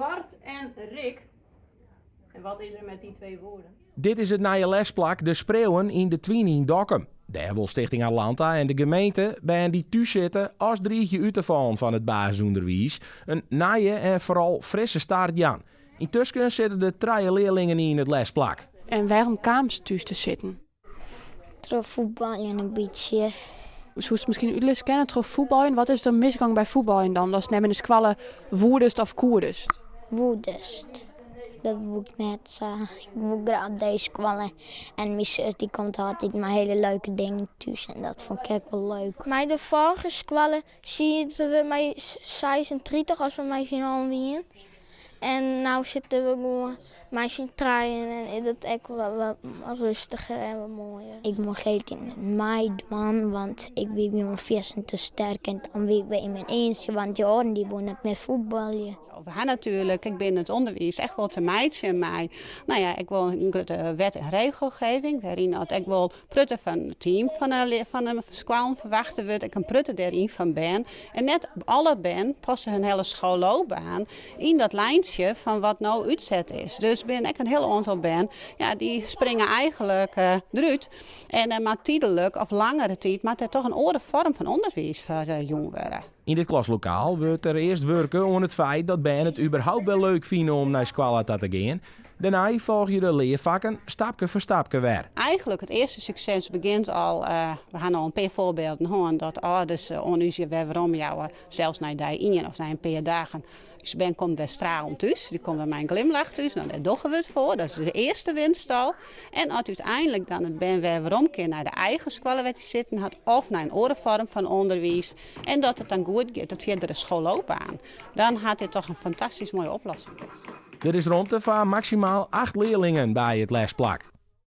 Bart en Rick. En wat is er met die twee woorden? Dit is het nieuwe lesplak De Spreeuwen in de Twien in Dokkum. De wil Stichting Atlanta en de gemeente bij die thuis zitten als drietje uit te vallen van het basisonderwijs. Een nieuwe en vooral frisse start Jan. Intussen zitten de 3 leerlingen in het lesplak. En waarom kwamen ze thuis te zitten? Terug voetballen een beetje. Zou je misschien uitleggen kennen terug voetballen? Wat is de misgang bij voetballen dan? Dat is nemen de squallen woedest of koerdest? Woedest. Dat wil ik net zeggen. Ik wil graag op deze kwallen. En mijn zus die komt altijd met hele leuke dingen thuis. En dat vond ik echt wel leuk. Bij de vorige squallen zie je dat we mij 36 als we mij zien alweer. En nu zitten we gewoon mij zien draaien en is het echt wat rustiger en wat mooier. Ik mocht heel in mij doen, want ik ben gewoon vis en te sterk. En dan ben ik weer in mijn eentje, want die oren die wonen met voetballen. Over haar natuurlijk, ik ben het onderwijs echt wel te meidje in mij. Nou ja, ik wil een grote wet en regelgeving. Daarin had ik wel prutten van het team van de school verwachten wordt. Ik een prutten daarin van ben. En net op alle ben passen hun hele schoolloopbaan in dat lijntje van wat nou uitzet is. Dus ben ik een heel aantal ben, ja, die springen eigenlijk eruit. En maar tijdelijk of langere tijd, maar het is toch een andere vorm van onderwijs voor jongeren. In dit klaslokaal wordt er eerst werken om het feit dat Ben het überhaupt wel leuk vinden om naar school te gaan. Daarna volg je de leervakken stapje voor stapje weer. Eigenlijk het eerste succes begint al, we gaan al een paar voorbeelden horen dat ouders ons waarom jou zelfs na een of na een paar dagen. Dus Ben komt weer stralend thuis, die komt bij mijn glimlach thuis, nou daar doen we het voor, dat is de eerste winst al. En als uiteindelijk dan het Ben weer waarom keer naar de eigen school waar hij zitten had of naar een andere vorm van onderwijs en dat het dan goed gaat tot verdere schoolloopbaan, dan had dit toch een fantastisch mooie oplossing. Er is ruimte voor maximaal 8 leerlingen bij het lesplak.